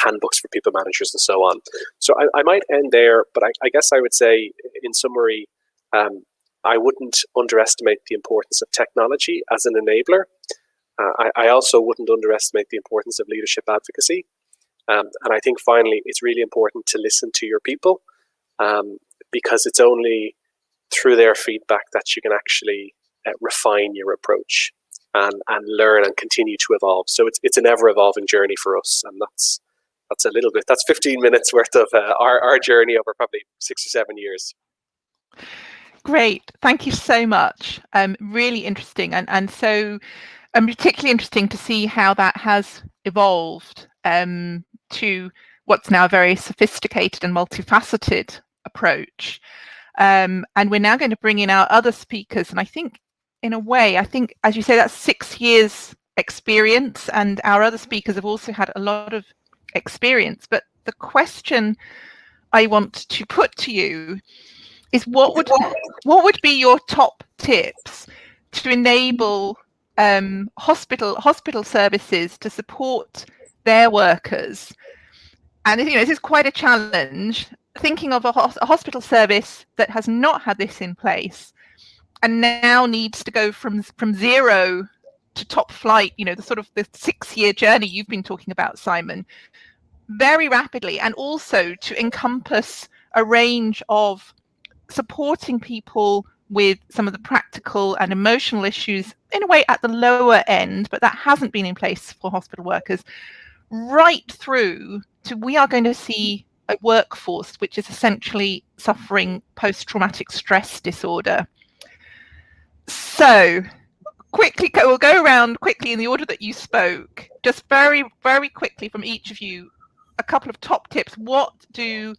handbooks for people managers and so on. So I might end there, but I guess I would say, in summary, I wouldn't underestimate the importance of technology as an enabler. I also wouldn't underestimate the importance of leadership advocacy. And I think finally, it's really important to listen to your people, because it's only through their feedback that you can actually refine your approach and learn and continue to evolve. So it's an ever evolving journey for us, and that's a little bit. That's 15 minutes worth of our journey over probably 6 or 7 years. Great, thank you so much. Really interesting, and so particularly interesting to see how that has evolved to what's now a very sophisticated and multifaceted approach. And we're now going to bring in our other speakers, and I think, in a way, as you say, that's 6 years experience, and our other speakers have also had a lot of experience. But the question I want to put to you is, what would be your top tips to enable hospital services to support their workers? And this is quite a challenge, thinking of a hospital service that has not had this in place and now needs to go from zero to top flight, the sort of the 6-year journey you've been talking about, Simon, very rapidly, and also to encompass a range of supporting people with some of the practical and emotional issues, in a way at the lower end, but that hasn't been in place for hospital workers, right through to we are going to see a workforce which is essentially suffering post-traumatic stress disorder. So quickly, we'll go around quickly in the order that you spoke, just very, very quickly from each of you, a couple of top tips. What do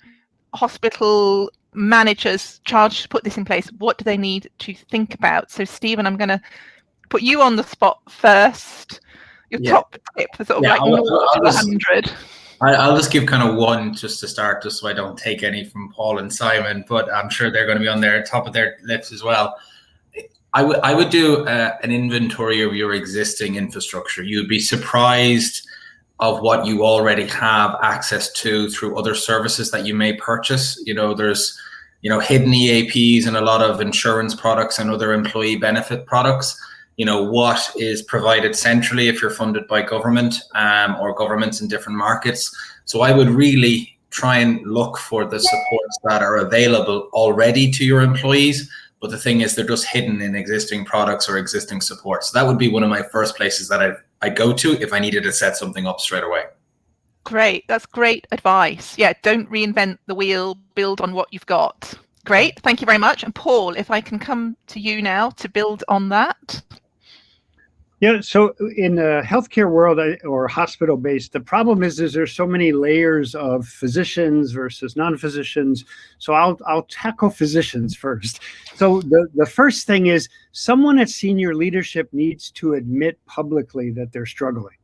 hospital managers charged to put this in place, what do they need to think about? So Stephen, I'm going to put you on the spot first. Your top tip for sort of 0 to 100. I'll just give kind of one just to start, just so I don't take any from Paul and Simon, but I'm sure they're going to be on their top of their lips as well. I would do an inventory of your existing infrastructure. You'd be surprised of what you already have access to through other services that you may purchase. There's hidden EAPs and a lot of insurance products and other employee benefit products. What is provided centrally if you're funded by government or governments in different markets. So I would really try and look for the supports that are available already to your employees. But the thing is, they're just hidden in existing products or existing support. So that would be one of my first places that I go to if I needed to set something up straight away. Great. That's great advice. Yeah, don't reinvent the wheel, build on what you've got. Great. Thank you very much. And Paul, if I can come to you now to build on that. Yeah, so in the healthcare world or hospital-based, the problem is there's so many layers of physicians versus non-physicians. So I'll tackle physicians first. So the first thing is someone at senior leadership needs to admit publicly that they're struggling.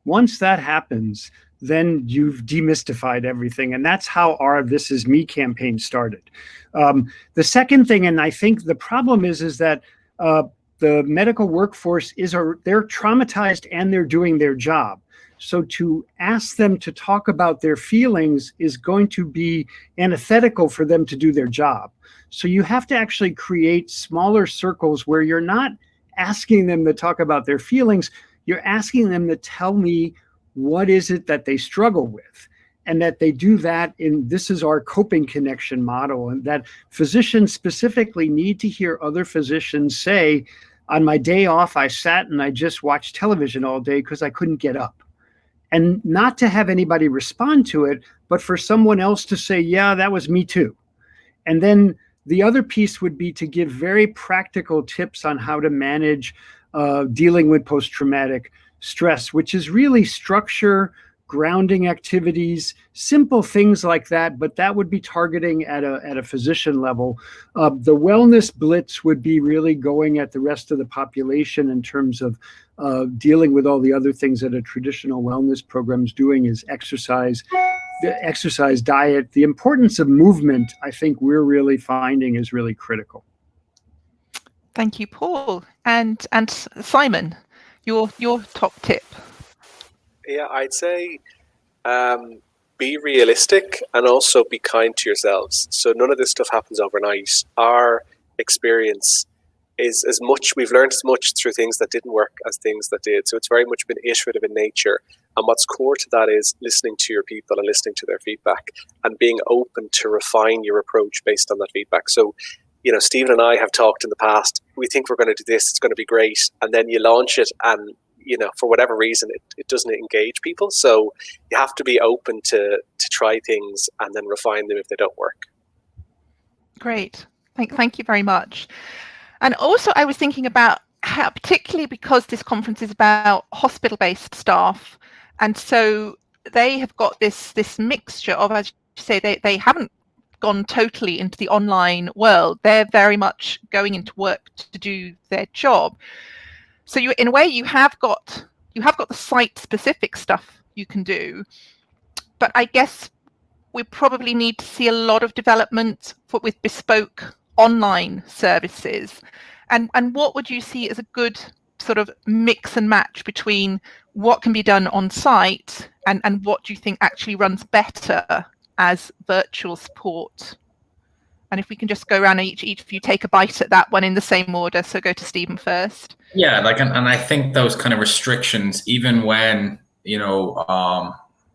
Once that happens, then you've demystified everything. And that's how our This Is Me campaign started. The second thing, and I think the problem is that the medical workforce they're traumatized and they're doing their job. So to ask them to talk about their feelings is going to be antithetical for them to do their job. So you have to actually create smaller circles where you're not asking them to talk about their feelings. You're asking them to tell me what is it that they struggle with. And that they do that this is our coping connection model, and that physicians specifically need to hear other physicians say, on my day off, I sat and I just watched television all day because I couldn't get up. And not to have anybody respond to it, but for someone else to say, yeah, that was me too. And then the other piece would be to give very practical tips on how to manage dealing with post-traumatic stress, which is really structure, grounding activities, simple things like that, but that would be targeting at a physician level. The wellness blitz would be really going at the rest of the population in terms of dealing with all the other things that a traditional wellness program is doing, is exercise, diet. The importance of movement, I think we're really finding, is really critical. Thank you, Paul. And Simon, your top tip. Yeah, I'd say be realistic and also be kind to yourselves. So none of this stuff happens overnight. Our experience is we've learned as much through things that didn't work as things that did. So it's very much been iterative in nature. And what's core to that is listening to your people and listening to their feedback and being open to refine your approach based on that feedback. So Stephen and I have talked in the past, we think we're going to do this, it's going to be great. And then you launch it and, for whatever reason, it doesn't engage people. So you have to be open to try things and then refine them if they don't work. Great. Thank you very much. And also I was thinking about how, particularly because this conference is about hospital-based staff, and so they have got this mixture of, as you say, they haven't gone totally into the online world. They're very much going into work to do their job. So in a way, you have got the site-specific stuff you can do, but I guess we probably need to see a lot of development with bespoke online services. And what would you see as a good sort of mix and match between what can be done on site and what do you think actually runs better as virtual support? And if we can just go around, each of you take a bite at that one in the same order. So go to Stephen first. Yeah, and I think those kind of restrictions, even when,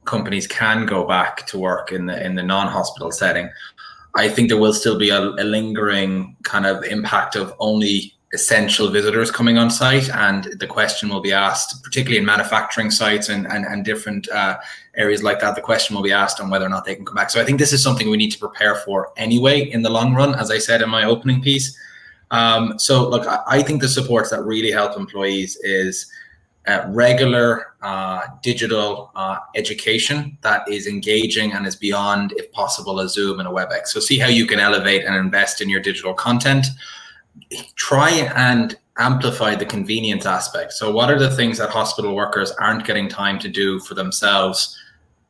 companies can go back to work in the non-hospital setting, I think there will still be a lingering kind of impact of only essential visitors coming on site, and the question will be asked, particularly in manufacturing sites and different areas like that, the question will be asked on whether or not they can come back. So I think this is something we need to prepare for anyway in the long run, as I said in my opening piece. So look, I think the supports that really help employees is regular digital education that is engaging and is beyond, if possible, a Zoom and a WebEx. So see how you can elevate and invest in your digital content. Try and amplify the convenience aspect. So what are the things that hospital workers aren't getting time to do for themselves,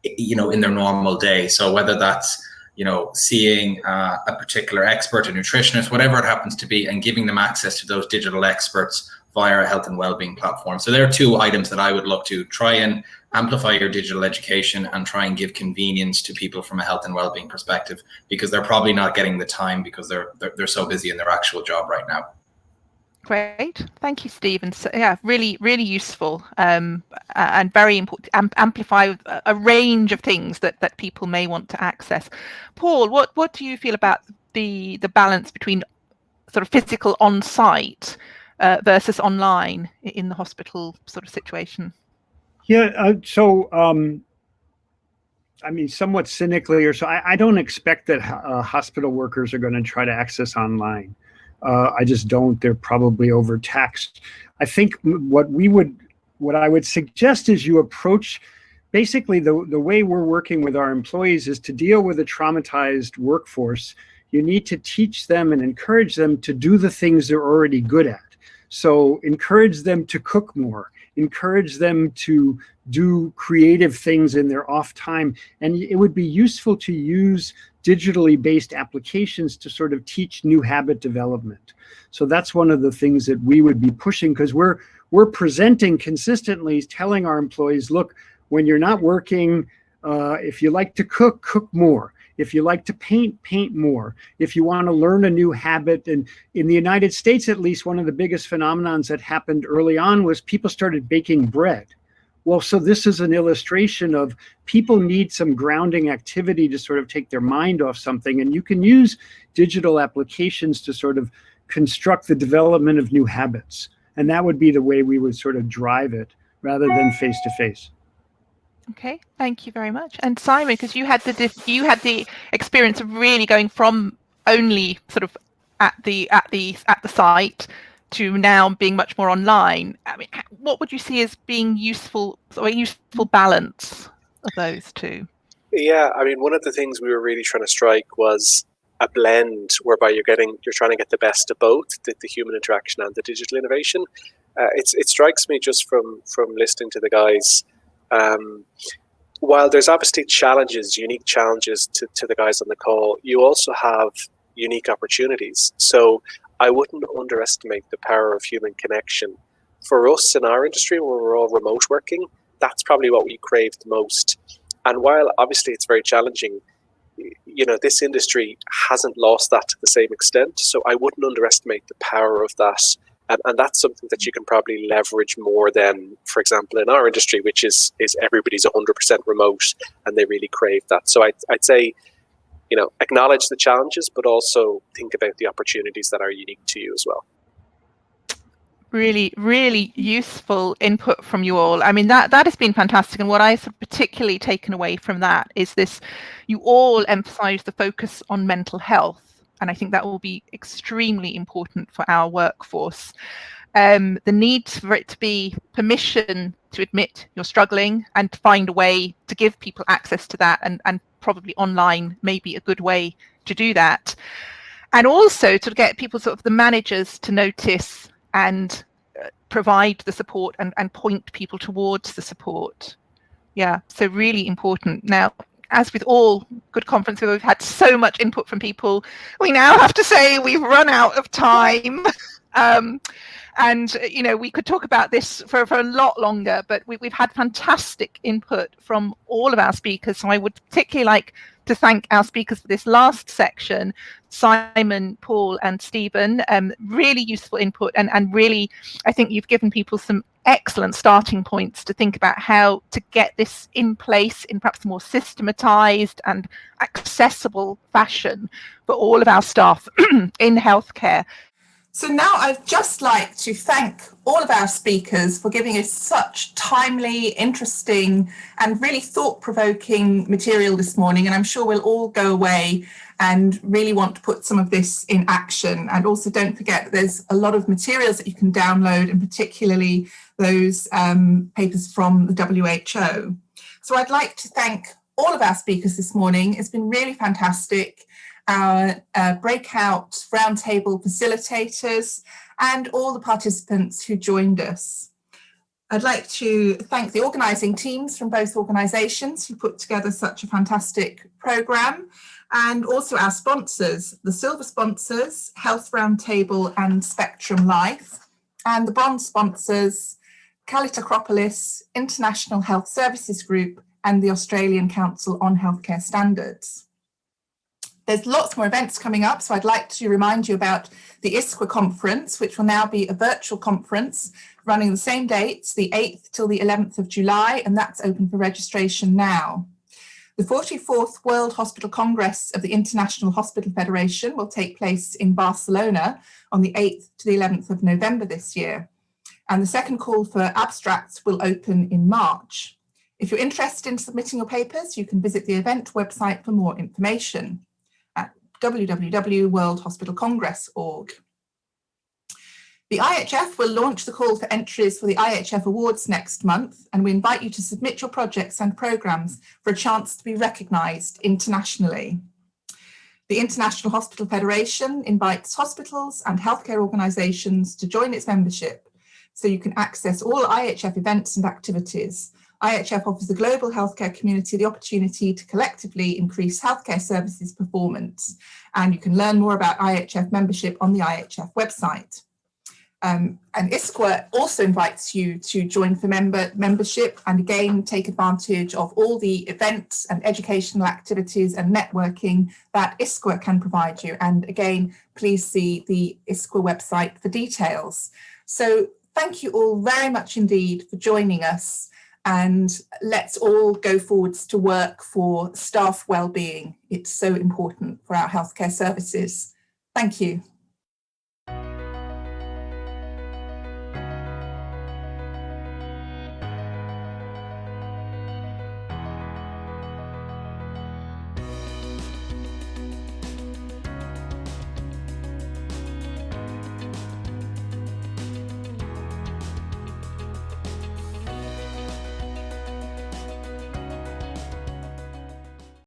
in their normal day? So whether that's, seeing a particular expert, a nutritionist, whatever it happens to be, and giving them access to those digital experts via a health and wellbeing platform. So there are two items that I would look to. Try and amplify your digital education and try and give convenience to people from a health and wellbeing perspective, because they're probably not getting the time because they're so busy in their actual job right now. Great, thank you, Stephen. So, yeah, really, really useful and very important. Amplify a range of things that people may want to access. Paul, what do you feel about the balance between sort of physical on-site versus online in the hospital sort of situation? Yeah, somewhat cynically, I don't expect that hospital workers are going to try to access online. I just don't. They're probably overtaxed. I think what I would suggest is you approach, basically the way we're working with our employees is to deal with a traumatized workforce. You need to teach them and encourage them to do the things they're already good at. So encourage them to cook more, encourage them to do creative things in their off time. And it would be useful to use digitally based applications to sort of teach new habit development. So that's one of the things that we would be pushing, because we're presenting consistently, telling our employees, look, when you're not working, if you like to cook, cook more. If you like to paint, paint more. If you want to learn a new habit, and in the United States, at least, one of the biggest phenomenons that happened early on was people started baking bread. Well, so this is an illustration of people need some grounding activity to sort of take their mind off something, and you can use digital applications to sort of construct the development of new habits. And that would be the way we would sort of drive it rather than face-to-face. Okay, thank you very much. And Simon, because you had the experience of really going from only sort of at the site to now being much more online. I mean, what would you see as being useful, or a useful balance of those two? Yeah, I mean, one of the things we were really trying to strike was a blend whereby you're trying to get the best of both, the human interaction and the digital innovation. It strikes me just from listening to the guys. While there's obviously unique challenges to the guys on the call, you also have unique opportunities. So I wouldn't underestimate the power of human connection. For us in our industry, where we're all remote working, that's probably what we crave the most. And while obviously it's very challenging, this industry hasn't lost that to the same extent. So I wouldn't underestimate the power of that. And that's something that you can probably leverage more than, for example, in our industry, which is everybody's 100% remote and they really crave that. So I'd say, acknowledge the challenges, but also think about the opportunities that are unique to you as well. Really, really useful input from you all. I mean, that has been fantastic. And what I've particularly taken away from that is this, you all emphasize the focus on mental health. And I think that will be extremely important for our workforce. The need for it to be permission to admit you're struggling and to find a way to give people access to that, and probably online may be a good way to do that. And also to get people, sort of the managers, to notice and provide the support and point people towards the support. Yeah, so really important. Now, as with all good conferences, we've had so much input from people. We now have to say we've run out of time. And we could talk about this for a lot longer, but we've had fantastic input from all of our speakers. So I would particularly like to thank our speakers for this last section, Simon, Paul and Stephen. Really useful input, and really, I think you've given people some excellent starting points to think about how to get this in place in perhaps a more systematized and accessible fashion for all of our staff in healthcare. So now I'd just like to thank all of our speakers for giving us such timely, interesting and really thought-provoking material this morning. And I'm sure we'll all go away and really want to put some of this in action. And also don't forget, there's a lot of materials that you can download, and particularly those papers from the WHO. So I'd like to thank all of our speakers this morning. It's been really fantastic. Our breakout roundtable facilitators and all the participants who joined us. I'd like to thank the organising teams from both organisations who put together such a fantastic programme, and also our sponsors, the silver sponsors, Health Roundtable and Spectrum.Life, and the bronze sponsors, Calit Acropolis, International Health Services Group and the Australian Council on Healthcare Standards. There's lots more events coming up, so I'd like to remind you about the ISQA conference, which will now be a virtual conference running the same dates, the 8th till the 11th of July, and that's open for registration now. The 44th World Hospital Congress of the International Hospital Federation will take place in Barcelona on the 8th to the 11th of November this year, and the second call for abstracts will open in March. If you're interested in submitting your papers, you can visit the event website for more information at www.worldhospitalcongress.org. The IHF will launch the call for entries for the IHF Awards next month, and we invite you to submit your projects and programmes for a chance to be recognised internationally. The International Hospital Federation invites hospitals and healthcare organisations to join its membership, so you can access all IHF events and activities. IHF offers the global healthcare community the opportunity to collectively increase healthcare services performance, and you can learn more about IHF membership on the IHF website. And ISQA also invites you to join for membership, and again take advantage of all the events and educational activities and networking that ISQA can provide you. And again, please see the ISQA website for details. So thank you all very much indeed for joining us, and let's all go forwards to work for staff wellbeing. It's so important for our healthcare services. Thank you.